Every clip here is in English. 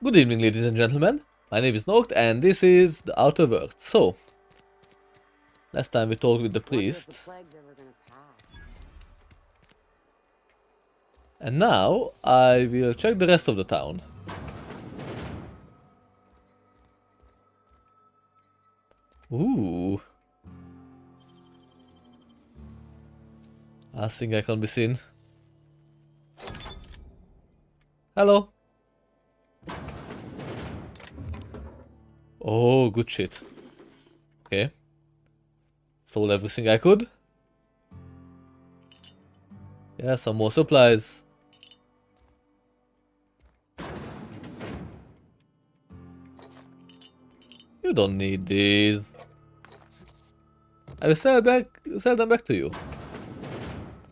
Good evening, ladies and gentlemen. My name is Noct, and this is the Outer World. So, last time we talked with the priest, and now I will check the rest of the town. Ooh. I think I can be seen. Hello. Oh, good shit. Okay. Sold everything I could. Yeah, some more supplies. You don't need these. I will sell them back to you.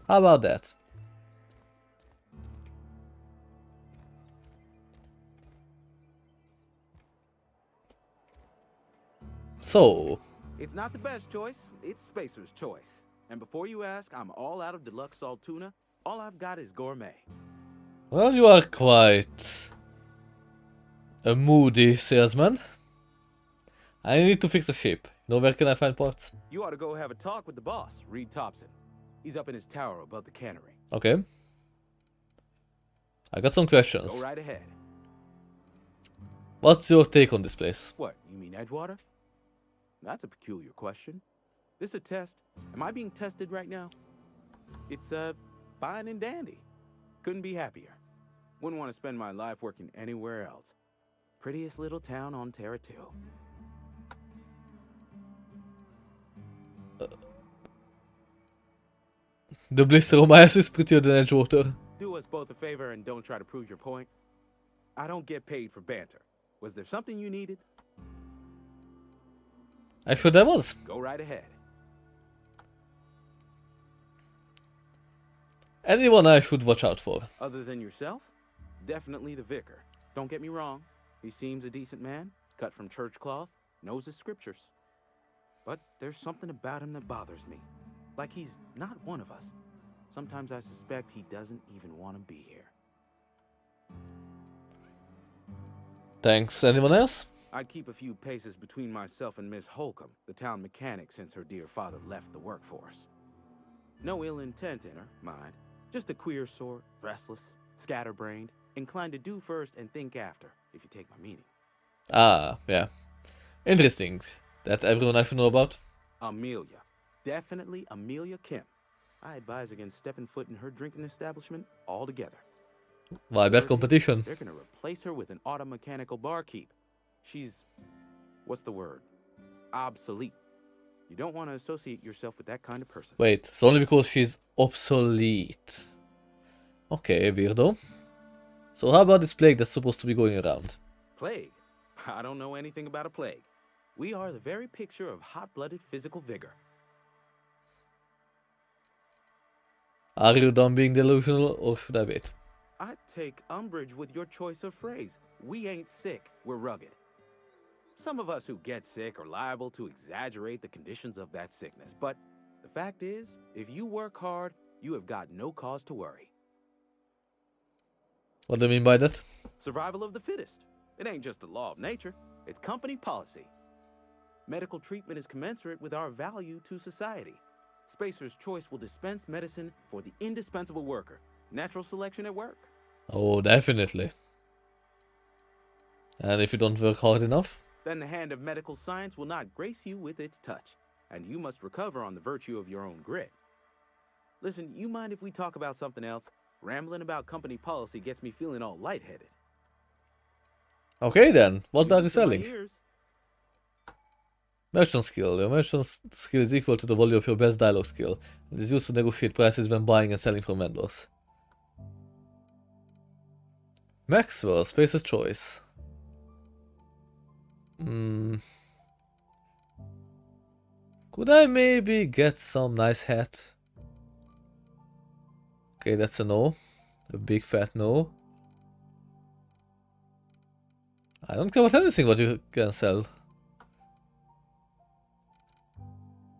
How about that? So, It's not the best choice, it's Spacer's choice. And before you ask, I'm all out of deluxe salt tuna. All I've got is gourmet. well, you are quite a moody salesman. I need to fix the ship. Where can I find parts? You ought to go have a talk with the boss, Reed Thompson. He's up in his tower above the cannery. Okay. I got some questions. Go right ahead. What's your take on this place? What, you mean Edgewater? That's a peculiar question. This a test? Am I being tested right now? It's, fine and dandy. Couldn't be happier. Wouldn't want to spend my life working anywhere else. Prettiest little town on Terra 2. The blister on my ass is prettier than Edgewater. Do us both a favor and don't try to prove your point. I don't get paid for banter. Was there something you needed? Actually, there was. Go right ahead. Anyone I should watch out for? Other than yourself? Definitely the vicar. Don't get me wrong. He seems a decent man, cut from church cloth, knows his scriptures. But there's something about him that bothers me. Like he's not one of us. Sometimes I suspect he doesn't even want to be here. Thanks. Anyone else? I'd keep a few paces between myself and Miss Holcomb, the town mechanic, since her dear father left the workforce. No ill intent in her, mind. Just a queer sort, restless, scatterbrained, inclined to do first and think after, if you take my meaning. Ah, yeah. Interesting. That everyone I should know about? Amelia. Definitely Amelia Kemp. I advise against stepping foot in her drinking establishment altogether. Why bad competition? They're gonna replace her with an auto mechanical barkeep. She's... what's the word? Obsolete. You don't want to associate yourself with that kind of person. Wait, so only because she's obsolete. Okay, weirdo. So how about this plague that's supposed to be going around? Plague? I don't know anything about a plague. We are the very picture of hot-blooded physical vigor. Are you done being delusional, or should I wait? I'd take umbrage with your choice of phrase. We ain't sick, we're rugged. Some of us who get sick are liable to exaggerate the conditions of that sickness, but the fact is, if you work hard, you have got no cause to worry. What do you mean by that? Survival of the fittest. It ain't just the law of nature, it's company policy. Medical treatment is commensurate with our value to society. Spacer's Choice will dispense medicine for the indispensable worker. Natural selection at work. Oh, definitely. And if you don't work hard enough? Then the hand of medical science will not grace you with its touch, and you must recover on the virtue of your own grit. Listen, you mind if we talk about something else? Rambling about company policy gets me feeling all lightheaded. Okay then, what are you Music to my selling? ears. Merchant skill. Your merchant skill is equal to the value of your best dialogue skill. It is used to negotiate prices when buying and selling from vendors. Maxwell, Spacer's Choice. Could I maybe get some nice hat? Okay, that's a no. A big fat no. I don't care about anything what you can sell.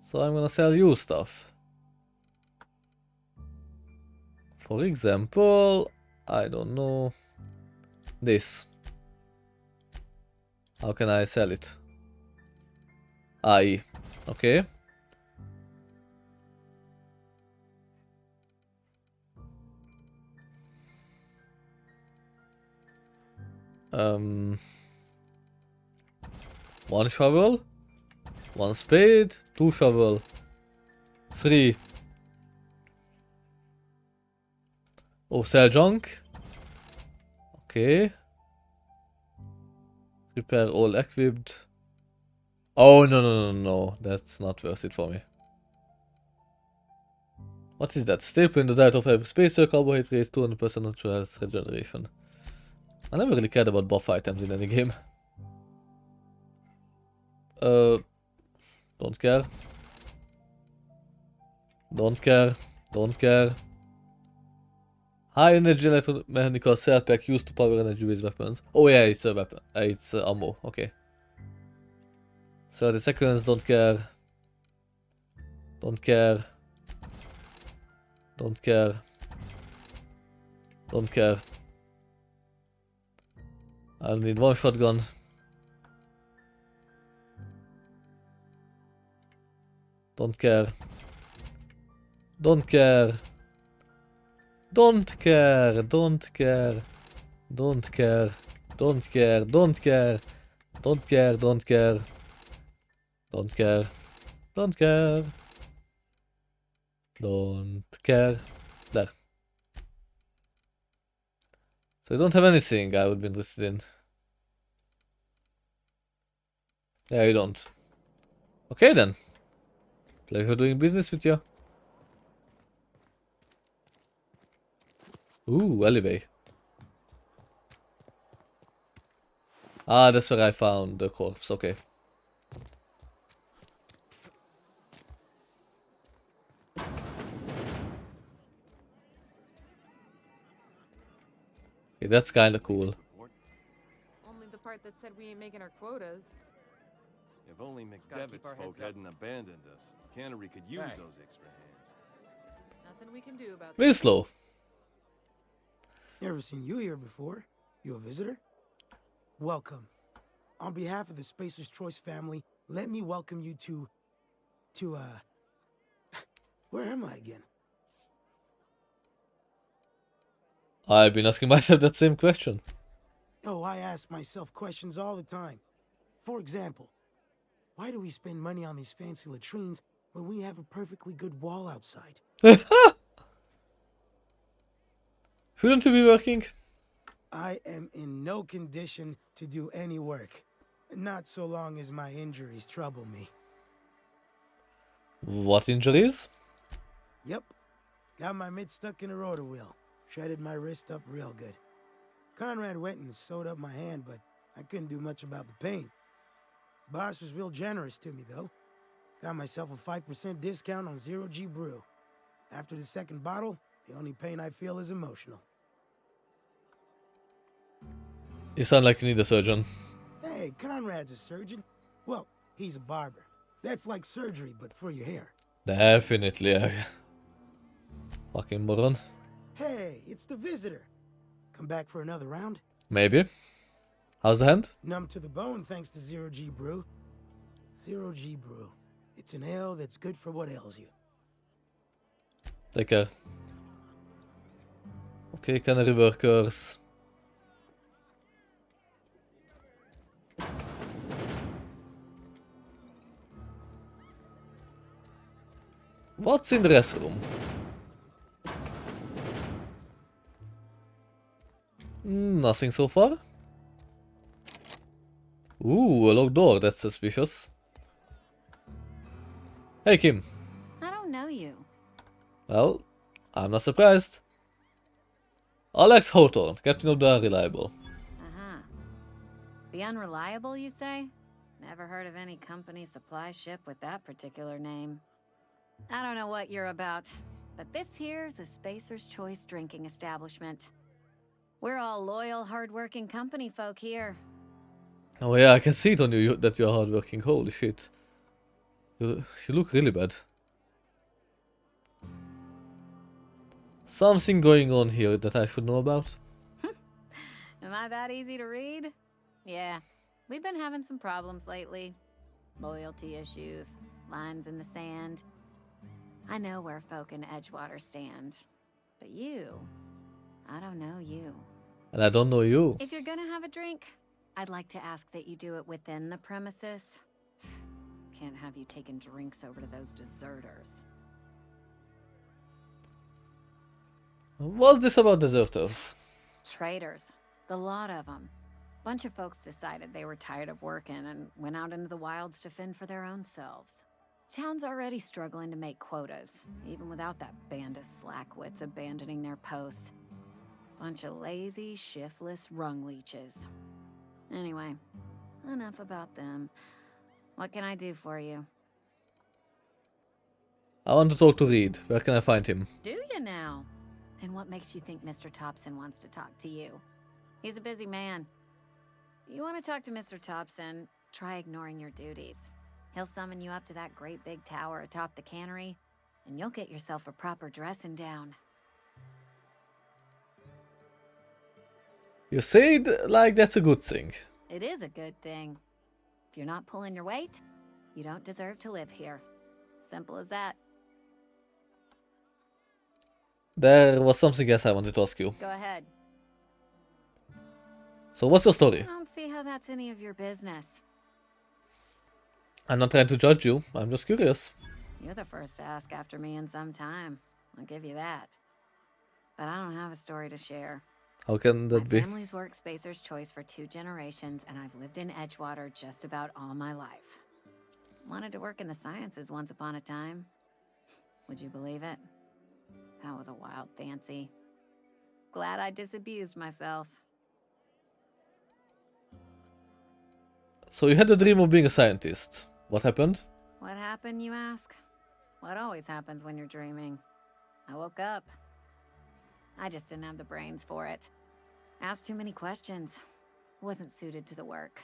So I'm gonna sell you stuff. For example, I don't know, this. How can I sell it? I. Okay. One shovel, one spade, two shovel, three. Oh, sell junk. Okay. Repair all equipped. Oh, no. That's not worth it for me. What is that? Staple in the diet of every spacer, carbohydrates, 200% natural health regeneration. I never really cared about buff items in any game. Don't care. Don't care. Don't care. High energy electromechanical cell pack used to power energy-based weapons. Oh yeah, it's a weapon. It's ammo. Okay. 30 seconds. Don't care. Don't care. Don't care. Don't care. I'll need one shotgun. Don't care. Don't care. Don't care. Don't care. Don't care. Don't care. Don't care. Don't care. Don't care. Don't care. Don't care. Don't care. There. So I don't have anything I would be interested in. Yeah, you don't. Okay then. Pleasure doing business with you. Ooh, alleyway. Ah, that's where I found the corpse. Okay. Okay, that's kinda cool. Only the part that said we ain't making our quotas. If only McDevitt's folk hadn't abandoned us. Cannery could use those extra hands. Nothing we can do about Very slow. Never seen you here before. You a visitor? Welcome. On behalf of the Spacer's Choice family, let me welcome you to, where am I again? I've been asking myself that same question. Oh, I ask myself questions all the time. For example, why do we spend money on these fancy latrines when we have a perfectly good wall outside? Shouldn't you be working? I am in no condition to do any work. Not so long as my injuries trouble me. What injuries? Yep. Got my mid stuck in a rotor wheel. Shredded my wrist up real good. Conrad went and sewed up my hand, but I couldn't do much about the pain. Boss was real generous to me, though. Got myself a 5% discount on Zero G Brew. After the second bottle, the only pain I feel is emotional. You sound like you need a surgeon. Hey, Conrad's a surgeon. Well, he's a barber. That's like surgery, but for your hair. Definitely. Fucking moron. Hey, it's the visitor. Come back for another round? Maybe. How's the hand? Numb to the bone thanks to Zero G Brew. Zero G Brew. It's an ale that's good for what ails you. Take care. Okay, cannery workers. What's in the restroom? Nothing so far. Ooh, a locked door. That's suspicious. Hey, Kim. I don't know you. Well, I'm not surprised. Alex Hawthorne, Captain of the Unreliable. Uh-huh. The Unreliable, you say? Never heard of any company supply ship with that particular name. I don't know what you're about, but this here's a Spacer's Choice drinking establishment. We're all loyal, hard-working company folk here. Oh yeah, I can see it on you that you're hardworking. Holy shit. You look really bad. Something going on here that I should know about. Am I that easy to read? Yeah. We've been having some problems lately. Loyalty issues, lines in the sand. I know where folk in Edgewater stand. But you, I don't know you. And I don't know you. If you're gonna have a drink, I'd like to ask that you do it within the premises. Can't have you taking drinks over to those deserters. What's this about deserters? Traitors. The lot of them. Bunch of folks decided they were tired of working and went out into the wilds to fend for their own selves. Town's already struggling to make quotas, even without that band of slackwits abandoning their posts. Bunch of lazy, shiftless rung leeches. Anyway, enough about them. What can I do for you? I want to talk to Reed. Where can I find him? Do you now? And what makes you think Mr. Thompson wants to talk to you? He's a busy man. You want to talk to Mr. Thompson, try ignoring your duties. He'll summon you up to that great big tower atop the cannery, and you'll get yourself a proper dressing down. You say it like that's a good thing. It is a good thing. If you're not pulling your weight, you don't deserve to live here. Simple as that. There was something else I wanted to ask you. Go ahead. So what's your I story? don't see how that's any of your business. I'm not trying to judge you. I'm just curious. You're the first to ask after me in some time. I'll give you that. But I don't have a story to share. How can My that be? family's worked Spacer's Choice for 2 generations, and I've lived in Edgewater just about all my life. Wanted to work in the sciences once upon a time. Would you believe it? That was a wild fancy. Glad I disabused myself. So you had a dream of being a scientist. What happened? What happened, you ask? What always happens when you're dreaming? I woke up. I just didn't have the brains for it. Asked too many questions. Wasn't suited to the work.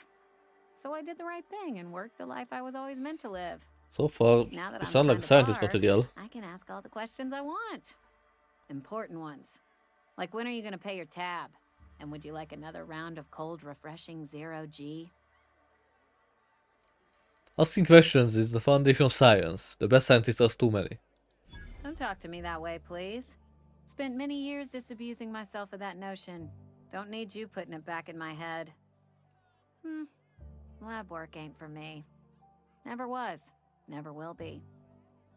So I did the right thing and worked the life I was always meant to live. So far, Now that you I'm sound like kinda scientist bored, material. I can ask all the questions I want. Important ones. Like, when are you gonna pay your tab? And would you like another round of cold, refreshing 0G? Asking questions is the foundation of science. The best scientists are too many. Don't talk to me that way, please. Spent many years disabusing myself of that notion. Don't need you putting it back in my head. Lab work ain't for me. Never was. Never will be.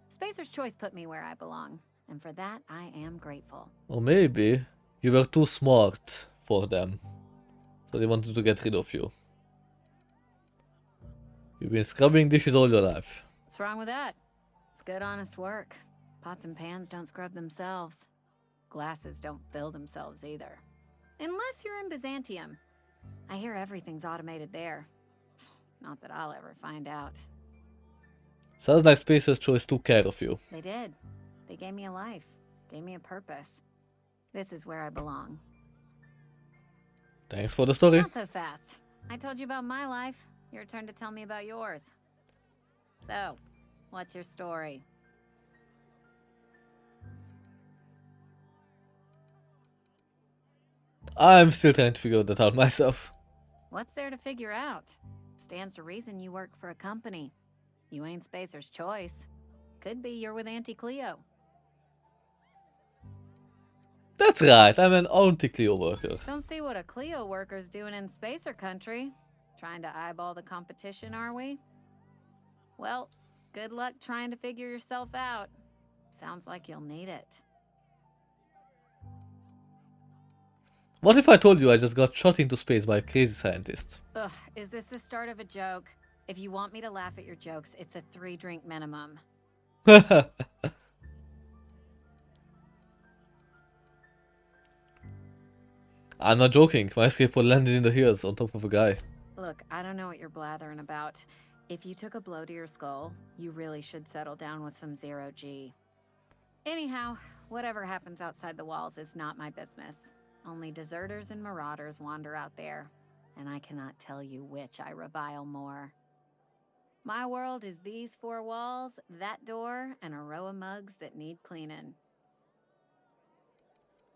Spacer's Choice put me where I belong, and for that I am grateful. Or maybe you were too smart for them. So they wanted to get rid of you. You've been scrubbing dishes all your life. What's wrong with that? It's good, honest work. Pots and pans don't scrub themselves. Glasses don't fill themselves either. Unless you're in Byzantium. I hear everything's automated there. Not that I'll ever find out. Sounds like Spacer's Choice took care of you. They did. They gave me a life. Gave me a purpose. This is where I belong. Thanks for the story. Not so fast. I told you about my life. Your turn to tell me about yours. So, what's your story? I'm still trying to figure that out myself. What's there to figure out? Stands to reason you work for a company. You ain't Spacer's Choice. Could be you're with Auntie Cleo. That's right, I'm an anti-Cleo worker. Don't see what a Cleo worker's doing in Spacer country. Trying to eyeball the competition, are we? Well, good luck trying to figure yourself out. Sounds like you'll need it. What if I told you I just got shot into space by a crazy scientist? Ugh, is this the start of a joke? If you want me to laugh at your jokes, it's a 3-drink minimum. I'm not joking, my skateboard landed in the hills on top of a guy. Look, I don't know what you're blathering about. If you took a blow to your skull, you really should settle down with some 0G. Anyhow, whatever happens outside the walls is not my business. Only deserters and marauders wander out there, and I cannot tell you which I revile more. My world is these 4 walls, that door, and a row of mugs that need cleaning.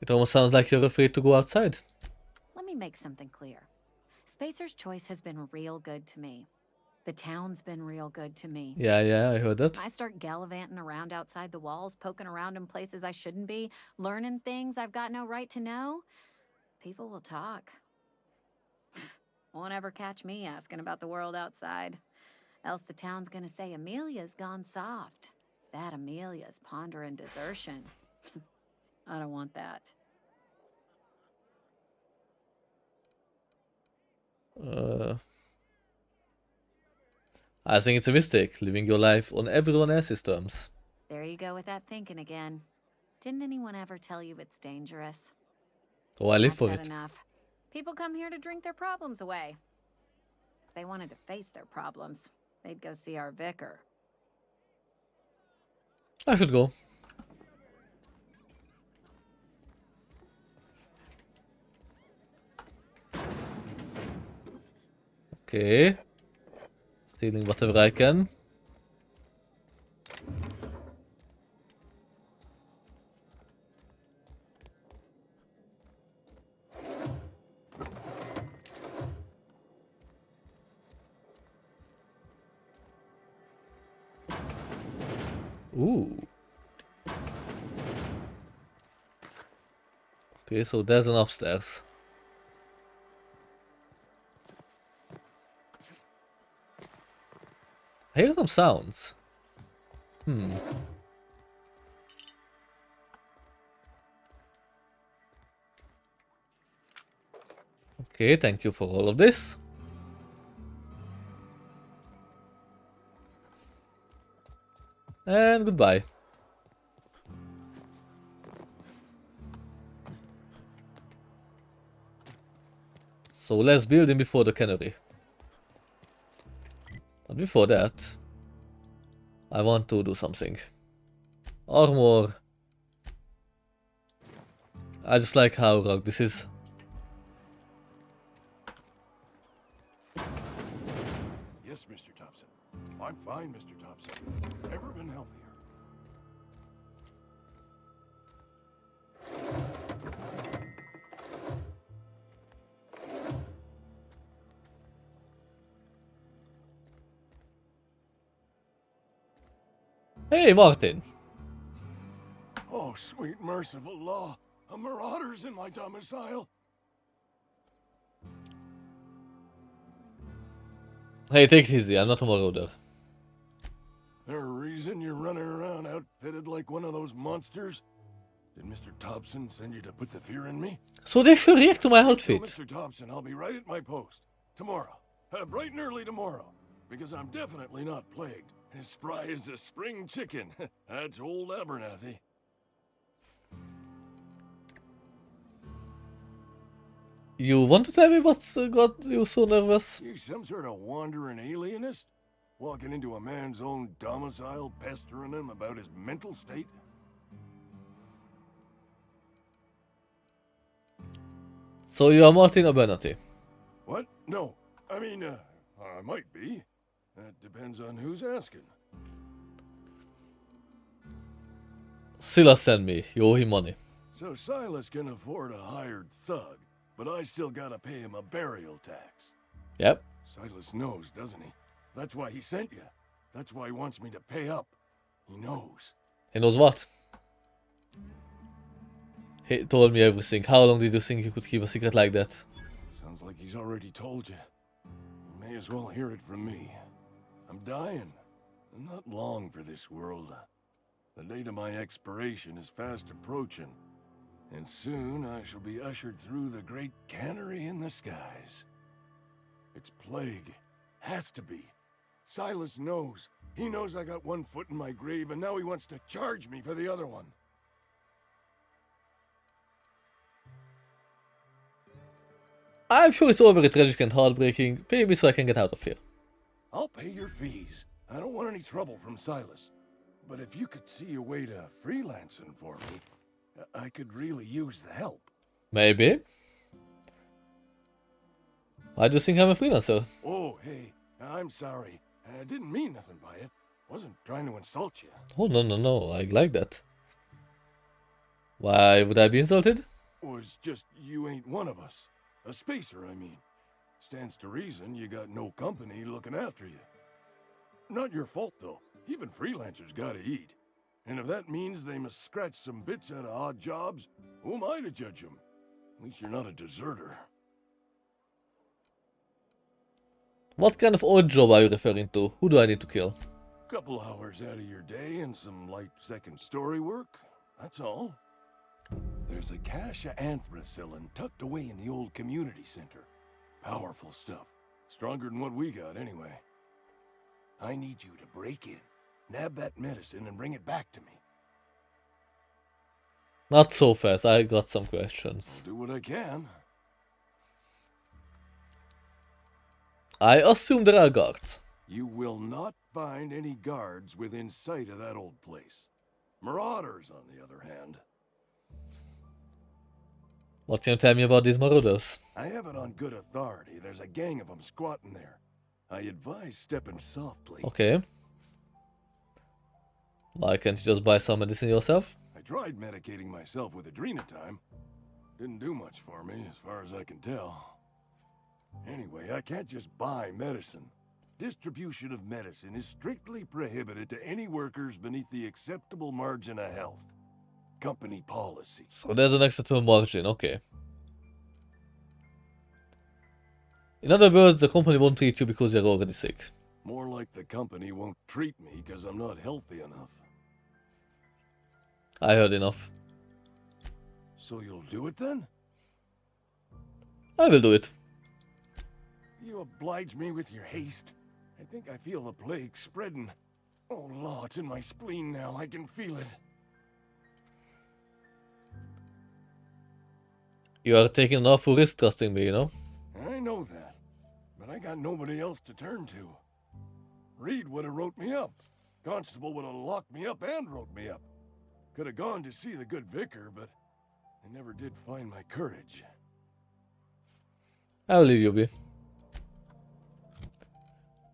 It almost sounds like you're afraid to go outside. Let me make something clear. Spacer's Choice has been real good to me. The town's been real good to me. Yeah, I heard that. I start gallivanting around outside the walls, poking around in places I shouldn't be, learning things I've got no right to know. People will talk. Won't ever catch me asking about the world outside. Else the town's gonna say Amelia's gone soft. That Amelia's pondering desertion. I don't want that. I think it's a mistake, living your life on everyone else's terms. There you go with that thinking again. Didn't anyone ever tell you it's dangerous? Oh, I live I've for said it. enough. People come here to drink their problems away. If they wanted to face their problems, they'd go see our vicar. I should go. Okay. Stealing whatever I can. Ooh. Okay, so there's an upstairs. I hear some sounds. Okay, thank you for all of this. And goodbye. So let's build him before the cannery. But before that, I want to do something. Armor. I just like how rugged this is. Yes, Mr. Thompson. I'm fine, Mr. Thompson. Never been healthier. Hey, Martin. Oh, sweet merciful law. A marauder's in my domicile. Hey, take it easy. I'm not a marauder. There a reason you're running around outfitted like one of those monsters? Did Mr. Thompson send you to put the fear in me? So they should react to my Tell outfit. Mr. Thompson I'll be right at my post. Tomorrow. Bright and early tomorrow. Because I'm definitely not plagued. As spry as a spring chicken. That's old Abernathy. You want to tell me what's got you so nervous? You some sort of wandering alienist? Walking into a man's own domicile, pestering him about his mental state? So you are Martin Abernathy. What? No. I mean, I might be. That depends on who's asking. Silas sent me. You owe him money. So Silas can afford a hired thug, but I still gotta pay him a burial tax. Yep. Silas knows, doesn't he? That's why he sent you. That's why he wants me to pay up. He knows. He knows what? He told me everything. How long did you think you could keep a secret like that? Sounds like he's already told you. You may as well hear it from me. I'm dying. I'm not long for this world. The date of my expiration is fast approaching, and soon I shall be ushered through the great cannery in the skies. It's plague. Has to be. Silas knows. He knows I got one foot in my grave, and now he wants to charge me for the other one. I'm sure it's all very tragic and heartbreaking. Pay me so I can get out of here. I'll pay your fees. I don't want any trouble from Silas. But if you could see a way to freelancing for me, I could really use the help. Maybe. Why do you think I'm a freelancer? Oh, hey, I'm sorry. I didn't mean nothing by it. Wasn't trying to insult you. Oh, no. I like that. Why would I be insulted? Was just you ain't one of us. A spacer, I mean. Stands to reason you got no company looking after you. Not your fault, though. Even freelancers gotta eat. And if that means they must scratch some bits out of odd jobs, who am I to judge them? At least you're not a deserter. What kind of odd job are you referring to? Who do I need to kill? Couple hours out of your day and some light second story work. That's all. There's a cache of anthracillin tucked away in the old community center. Powerful stuff. Stronger than what we got, anyway. I need you to break in, nab that medicine, and bring it back to me. Not so fast, I got some questions. I'll do what I can. I assume there are guards. You will not find any guards within sight of that old place. Marauders, on the other hand. What can you tell me about these marauders? I have it on good authority. There's a gang of them squatting there. I advise stepping softly. Okay. Why can't you just buy some medicine yourself? I tried medicating myself with Adrenatime. Didn't do much for me, as far as I can tell. Anyway, I can't just buy medicine. Distribution of medicine is strictly prohibited to any workers beneath the acceptable margin of health. Company policy. So there's an acceptable margin, okay. In other words, the company won't treat you because you're already sick. More like the company won't treat me because I'm not healthy enough. I heard enough. So you'll do it then? I will do it. You oblige me with your haste. I think I feel the plague spreading. Oh, Law, it's in my spleen now. I can feel it. You are taking an awful risk trusting me, you know? I know that, but I got nobody else to turn to. Reed would have wrote me up. Constable would have locked me up and wrote me up. Could have gone to see the good vicar, but I never did find my courage. I'll leave you be.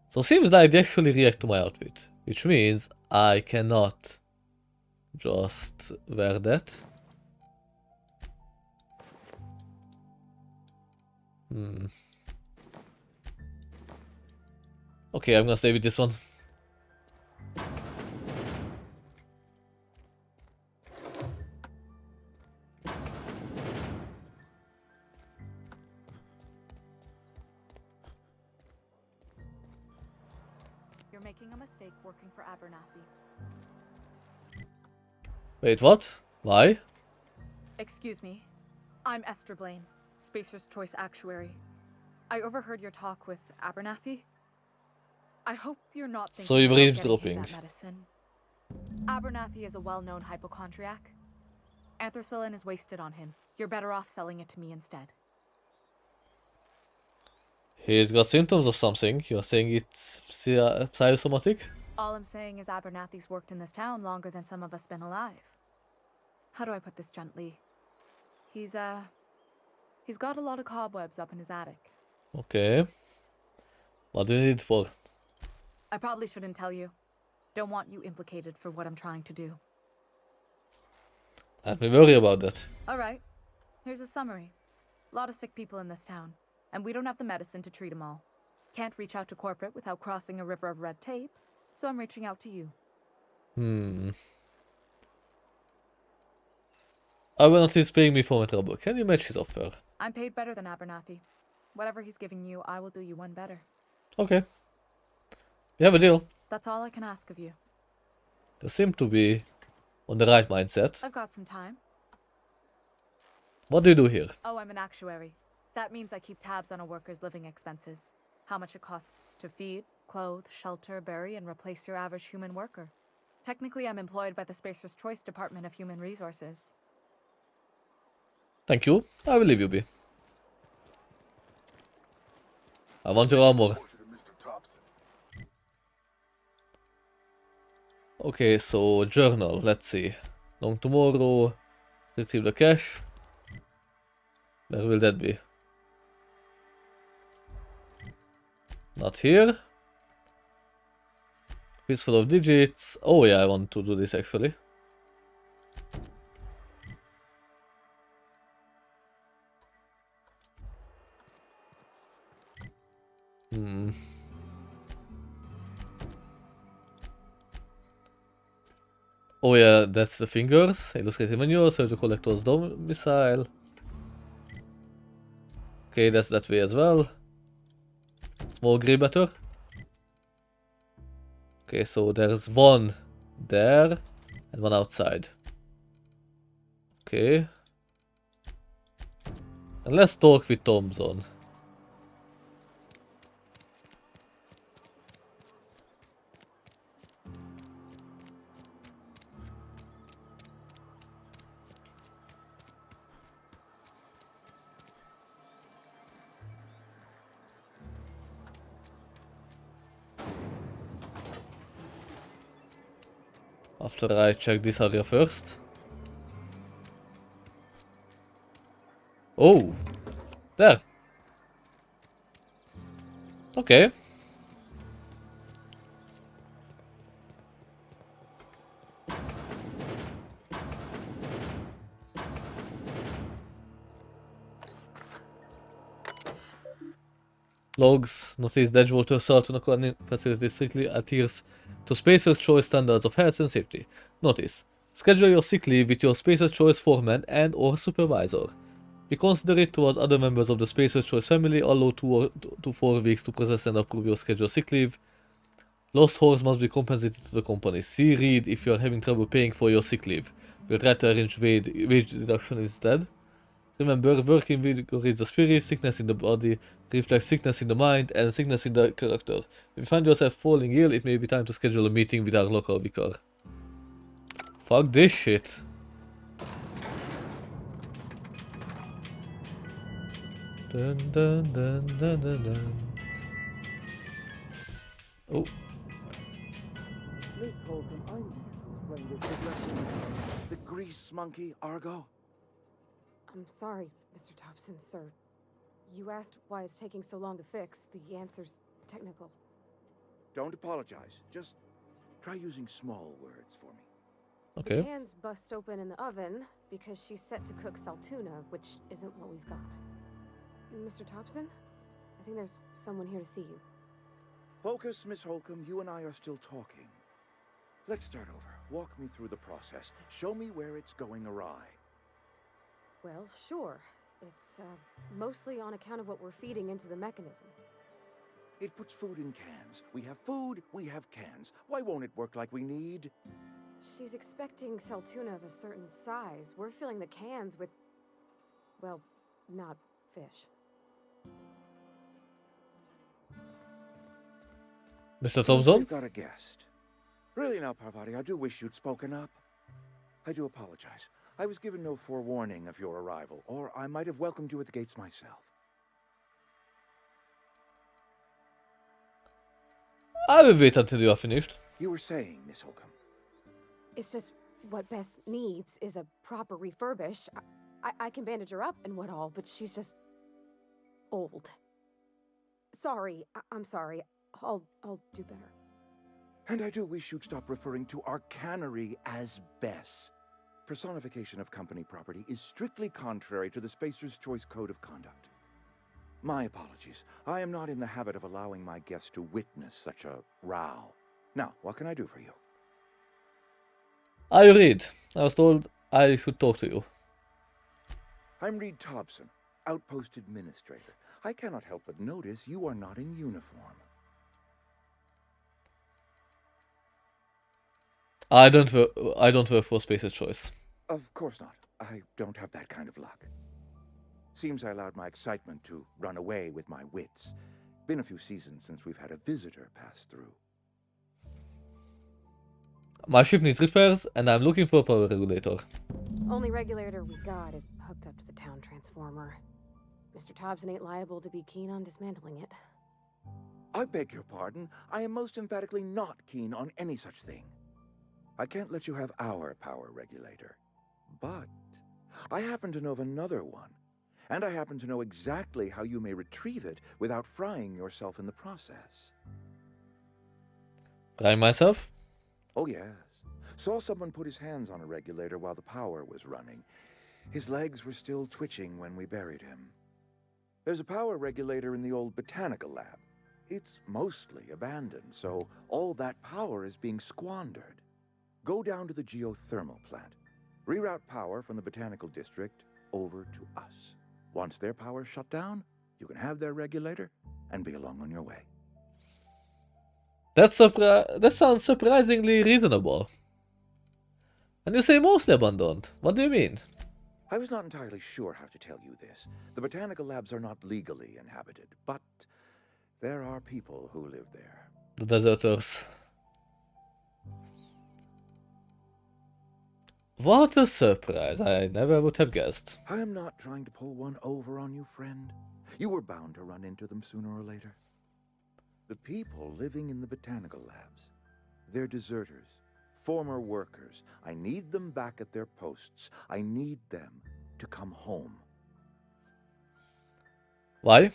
So seems like they actually react to my outfit, which means I cannot just wear that. Okay, I'm gonna stay with this one. You're making a mistake working for Abernathy. Wait, what? Why? Excuse me. I'm Esther Blaine, Spacer's Choice Actuary. I overheard your talk with Abernathy. I hope you're not thinking So you about believe getting him dropping. that medicine. Abernathy is a well-known hypochondriac. Anthracillin is wasted on him. You're better off selling it to me instead. He's got symptoms of something. You're saying it's psychosomatic? All I'm saying is Abernathy's worked in this town longer than some of us been alive. How do I put this gently? He's got a lot of cobwebs up in his attic. Okay. What do you need it for? I probably shouldn't tell you. Don't want you implicated for what I'm trying to do. Let me worry about that. Alright, here's a summary. A lot of sick people in this town, and we don't have the medicine to treat them all. Can't reach out to corporate without crossing a river of red tape, so I'm reaching out to you. Abernathy is paying me for my trouble. Can you match his offer? I'm paid better than Abernathy. Whatever he's giving you, I will do you one better. Okay. We have a deal. That's all I can ask of you. You seem to be on the right mindset. I've got some time. What do you do here? Oh, I'm an actuary. That means I keep tabs on a worker's living expenses. How much it costs to feed, clothe, shelter, bury, and replace your average human worker. Technically, I'm employed by the Spacer's Choice Department of Human Resources. Thank you. I will leave you be. I want your armor. Okay, so journal. Let's see. Long tomorrow. Retrieve the cache. Where will that be? Not here. Fistful of digits. Oh yeah, I want to do this actually. Hmm. Oh yeah, that's the fingers. Illustrated menu, search the collector's domicile. Okay, that's that way as well. Small gray matter. Okay, so there's one there and one outside. Okay. And let's talk with Thompson. After I check this area first. Oh! There! Okay. Logs. Notice that Edgewater Salton Academy facility strictly adheres to Spacer's Choice standards of health and safety. Notice. Schedule your sick leave with your Spacer's Choice foreman and or supervisor. Be considerate towards other members of the Spacer's Choice family. Allow 2 to 4 weeks to process and approve your scheduled sick leave. Lost horse must be compensated to the company. See read if you are having trouble paying for your sick leave. We'll try to arrange wage reduction instead. Remember, working vigor is the spirit, sickness in the body reflects sickness in the mind, and sickness in the character. If you find yourself falling ill, it may be time to schedule a meeting with our local vicar. Fuck this shit. Dun dun dun dun dun dun. Oh. The grease monkey, Argo? I'm sorry, Mr. Thompson, sir. You asked why it's taking so long to fix. The answer's technical. Don't apologize. Just try using small words for me. Okay. The pan's bust open in the oven because she's set to cook saltuna, which isn't what we've got. Mr. Thompson? I think there's someone here to see you. Focus, Miss Holcomb. You and I are still talking. Let's start over. Walk me through the process. Show me where it's going awry. Well, sure. It's mostly on account of what we're feeding into the mechanism. It puts food in cans. We have food, we have cans. Why won't it work like we need? She's expecting saltuna of a certain size. We're filling the cans with, well, not fish. Mr. Thompson? We've got a guest. Really now, Parvati, I do wish you'd spoken up. I do apologize. I was given no forewarning of your arrival, or I might have welcomed you at the gates myself. I will wait until you are finished. You were saying, Miss Holcomb. It's just what Bess needs is a proper refurbish. I can bandage her up and what all, but she's just old. Sorry, I'm sorry. I'll do better. And I do wish you'd stop referring to our cannery as Bess. Personification of company property is strictly contrary to the Spacer's Choice Code of Conduct. My apologies. I am not in the habit of allowing my guests to witness such a row. Now, what can I do for you? I read. I was told I should talk to you. I'm Reed Thompson, Outpost Administrator. I cannot help but notice you are not in uniform. I don't work for Spacer's Choice. Of course not. I don't have that kind of luck. Seems I allowed my excitement to run away with my wits. Been a few seasons since we've had a visitor pass through. My ship needs repairs, and I'm looking for a power regulator. Only regulator we got is hooked up to the town transformer. Mr. Thompson ain't liable to be keen on dismantling it. I beg your pardon. I am most emphatically not keen on any such thing. I can't let you have our power regulator. But I happen to know of another one. And I happen to know exactly how you may retrieve it without frying yourself in the process. Fry myself? Oh, yes. Saw someone put his hands on a regulator while the power was running. His legs were still twitching when we buried him. There's a power regulator in the old botanical lab. It's mostly abandoned, so all that power is being squandered. Go down to the geothermal plant. Reroute power from the Botanical District over to us. Once their power's shut down, you can have their regulator and be along on your way. That sounds surprisingly reasonable. And you say mostly abandoned. What do you mean? I was not entirely sure how to tell you this. The botanical labs are not legally inhabited, but there are people who live there. The deserters. What a surprise. I never would have guessed. I am not trying to pull one over on you, friend. You were bound to run into them sooner or later. The people living in the botanical labs, they're deserters, former workers. I need them back at their posts. I need them to come home. Why?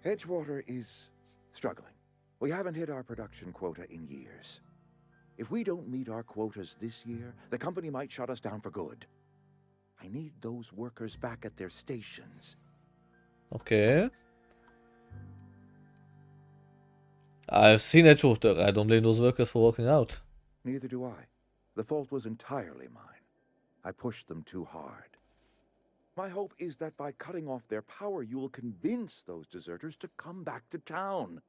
Edgewater is struggling. We haven't hit our production quota in years. If we don't meet our quotas this year, the company might shut us down for good. I need those workers back at their stations. Okay. I've seen Edgewater. I don't blame those workers for walking out. Neither do I. The fault was entirely mine. I pushed them too hard. My hope is that by cutting off their power, you will convince those deserters to come back to town.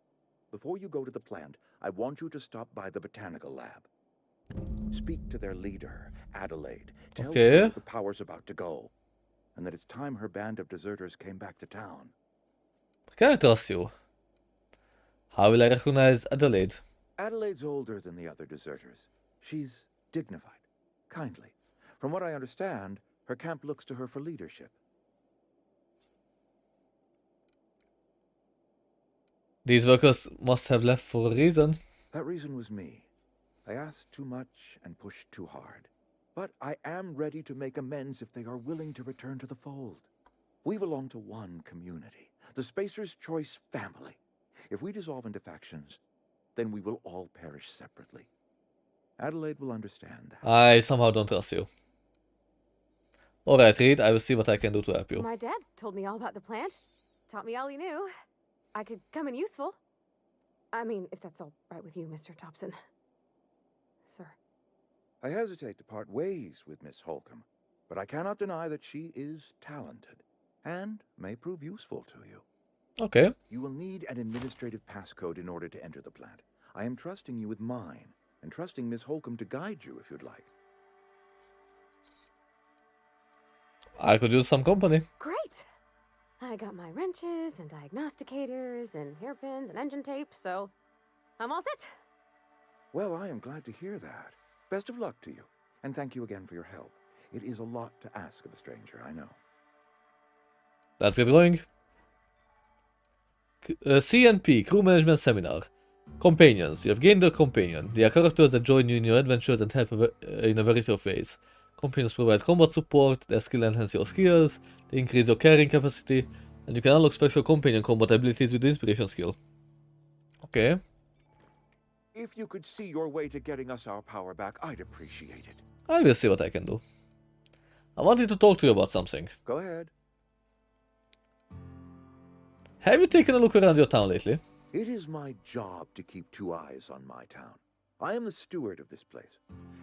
Before you go to the plant, I want you to stop by the botanical lab. Speak to their leader, Adelaide. Tell her the power's about to go, and that it's time her band of deserters came back to town. Can I trust you? How will I recognize Adelaide? Adelaide's older than the other deserters. She's dignified, kindly. From what I understand, her camp looks to her for leadership. These workers must have left for a reason. That reason was me. I asked too much and pushed too hard. But I am ready to make amends if they are willing to return to the fold. We belong to one community, the Spacer's Choice family. If we dissolve into factions, then we will all perish separately. Adelaide will understand that. I somehow don't trust you. Alright, Reed, I will see what I can do to help you. My dad told me all about the plant. Taught me all he knew. I could come in useful. I mean, if that's all right with you, Mr. Thompson. Sir. I hesitate to part ways with Miss Holcomb, but I cannot deny that she is talented and may prove useful to you. Okay. You will need an administrative passcode in order to enter the plant. I am trusting you with mine, and trusting Miss Holcomb to guide you if you'd like. I could use some company. Great! I got my wrenches and diagnosticators and hairpins and engine tape, so I'm all set. Well, I am glad to hear that. Best of luck to you, and thank you again for your help. It is a lot to ask of a stranger, I know. Let's get going. CNP, Crew Management Seminar. Companions. You have gained a companion. They are characters that join you in your adventures and help in a variety of ways. Companions provide combat support, their skill enhance your skills, they increase your carrying capacity, and you can unlock special companion combat abilities with the inspiration skill. Okay. If you could see your way to getting us our power back, I'd appreciate it. I will see what I can do. I wanted to talk to you about something. Go ahead. Have you taken a look around your town lately? It is my job to keep 2 eyes on my town. I am the steward of this place,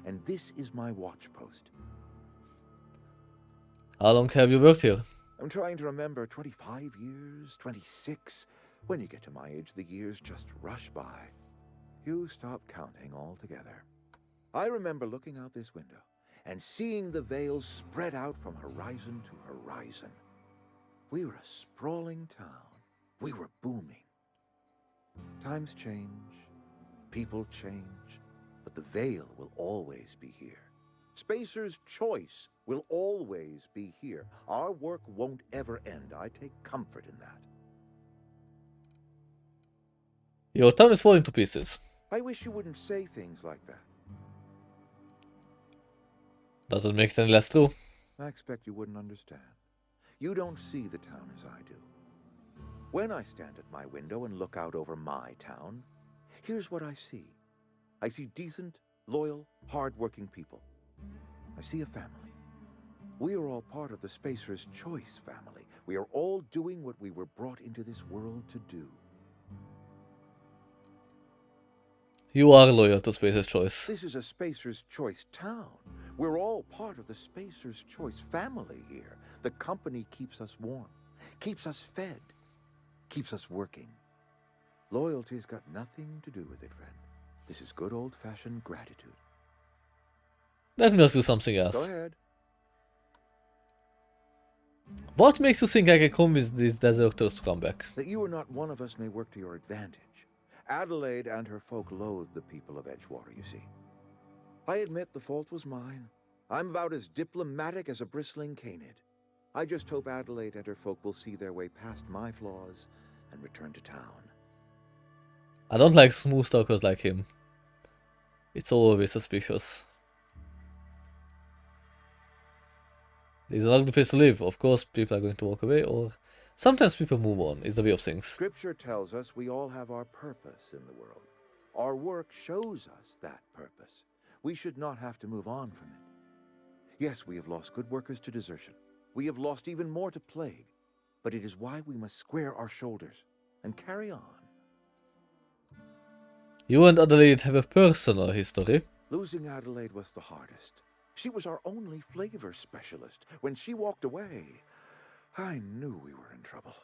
and this is my watch post. How long have you worked here? I'm trying to remember, 25 years, 26. When you get to my age, the years just rush by. You stop counting altogether. I remember looking out this window and seeing the veils spread out from horizon to horizon. We were a sprawling town. We were booming. Times change, people change, but the veil will always be here. Spacer's Choice will always be here. Our work won't ever end. I take comfort in that. Your town is falling to pieces. I wish you wouldn't say things like that. Doesn't make it any less true. I expect you wouldn't understand. You don't see the town as I do. When I stand at my window and look out over my town, here's what I see. I see decent, loyal, hard-working people. I see a family. We are all part of the Spacer's Choice family. We are all doing what we were brought into this world to do. You are loyal to Spacer's Choice. This is a Spacer's Choice town. We're all part of the Spacer's Choice family here. The company keeps us warm, keeps us fed, keeps us working. Loyalty's got nothing to do with it, friend. This is good old-fashioned gratitude. Let me ask you something Go else. ahead. What makes you think I can convince these deserters to come back? That you or not one of us may work to your advantage. Adelaide and her folk loathe the people of Edgewater, you see. I admit the fault was mine. I'm about as diplomatic as a bristling canid. I just hope Adelaide and her folk will see their way past my flaws and return to town. I don't like smooth talkers like him. It's always suspicious. This is an ugly place to live. Of course, people are going to walk away, or sometimes people move on. It's the way of things. Scripture tells us we all have our purpose in the world. Our work shows us that purpose. We should not have to move on from it. Yes, we have lost good workers to desertion. We have lost even more to plague. But it is why we must square our shoulders and carry on. You and Adelaide have a personal history. Losing Adelaide was the hardest. She was our only flavor specialist. When she walked away, I knew we were in trouble.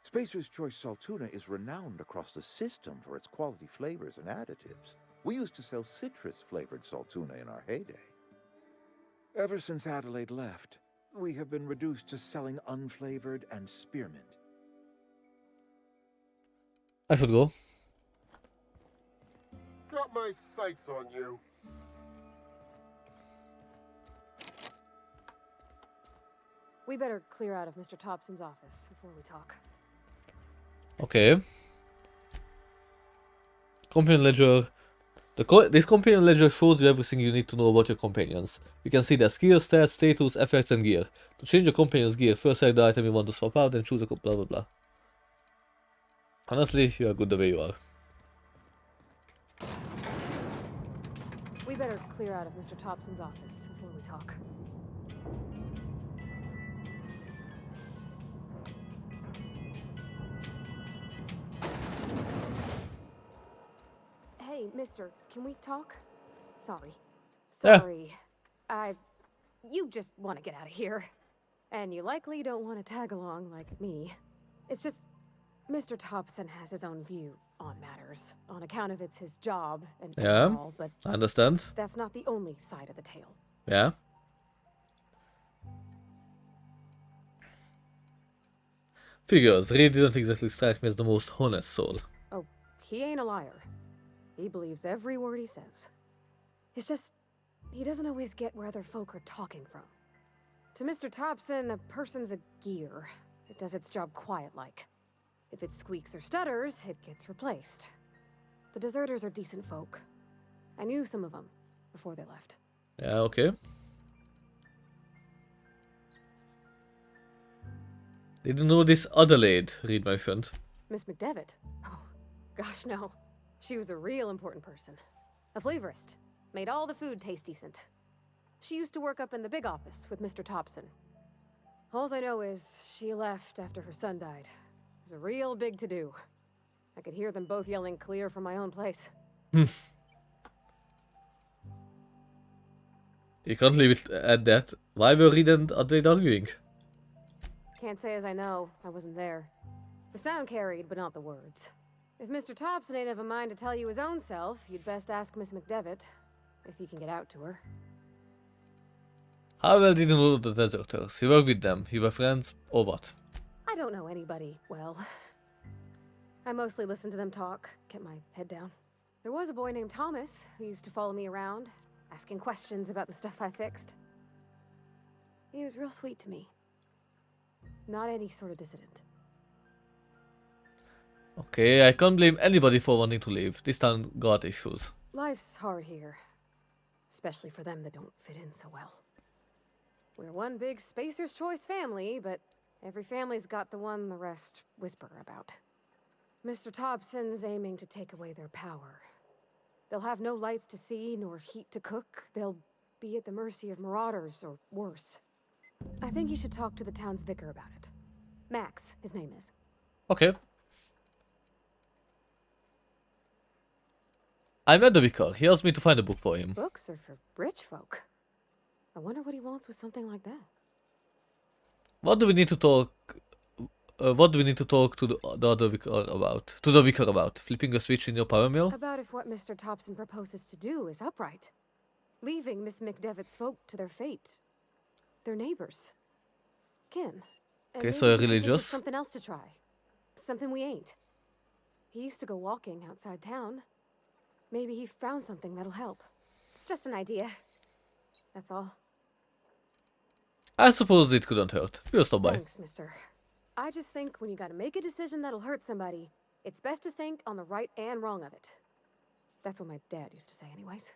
Spacer's Choice Saltuna is renowned across the system for its quality flavors and additives. We used to sell citrus-flavored Saltuna in our heyday. Ever since Adelaide left, we have been reduced to selling unflavored and spearmint. I should go. Got my sights on you. We better clear out of Mr. Thompson's office before we talk. Okay. Companion ledger. This companion ledger shows you everything you need to know about your companions. You can see their skills, stats, status, effects, and gear. To change your companion's gear, first select the item you want to swap out, then choose a blah blah blah. Honestly, you are good the way you are. We better clear out of Mr. Thompson's office before we talk. Hey, mister, can we talk? Sorry. Yeah. Sorry. You just want to get out of here. And you likely don't want to tag along like me. It's just, Mr. Thompson has his own view on matters, on account of it's his job and Yeah, all, but I understand. that's not the only side of the tale. Yeah. Figures. Reed didn't exactly strike me as the most honest soul. Oh, he ain't a liar. He believes every word he says. It's just, he doesn't always get where other folk are talking from. To Mr. Thompson, a person's a gear. It does its job quiet-like. If it squeaks or stutters, it gets replaced. The deserters are decent folk. I knew some of them before they left. Yeah, okay. Did you know this Adelaide, Reed mentioned? Miss McDevitt? Oh, gosh, no. She was a real important person. A flavorist. Made all the food taste decent. She used to work up in the big office with Mr. Thompson. Alls I know is she left after her son died. It was a real big to-do. I could hear them both yelling clear from my own place. You can't leave it at that. Why were Reed and Adelaide arguing? Can't say as I know. I wasn't there. The sound carried, but not the words. If Mr. Thompson ain't of a mind to tell you his own self, you'd best ask Miss McDevitt, if you can get out to her. How well did you know the deserters? You worked with them, you were friends, or what? I don't know anybody well. I mostly listened to them talk, kept my head down. There was a boy named Thomas who used to follow me around, asking questions about the stuff I fixed. He was real sweet to me. Not any sort of dissident. Okay, I can't blame anybody for wanting to leave. This town got issues. Life's hard here. Especially for them that don't fit in so well. We're one big Spacer's Choice family, but every family's got the one the rest whisper about. Mr. Thompson's aiming to take away their power. They'll have no lights to see, nor heat to cook. They'll be at the mercy of marauders, or worse. I think you should talk to the town's vicar about it. Max, his name is. Okay. I met the vicar. He asked me to find a book for him. Books are for rich folk. I wonder what he wants with something like that. What do we need to talk? What do we need to talk to the other vicar about? To the vicar about? Flipping a switch in your power mill? About if what Mr. Thompson proposes to do is upright. Leaving Miss McDevitt's folk to their fate. Their neighbors. Kin. And Okay, so maybe he can think of religious. something else to try. Something we ain't. He used to go walking outside town. Maybe he found something that'll help. It's just an idea. That's all. I suppose it couldn't hurt. We'll stop by. Thanks, mister. I just think when you gotta make a decision that'll hurt somebody, it's best to think on the right and wrong of it. That's what my dad used to say anyways.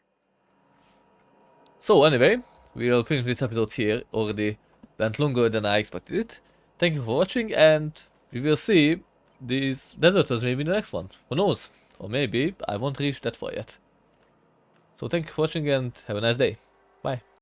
So anyway, we'll finish this episode here. Already went longer than I expected it. Thank you for watching, and we will see these deserters maybe in the next one. Who knows? Or maybe I won't reach that far yet. So thank you for watching and have a nice day. Bye.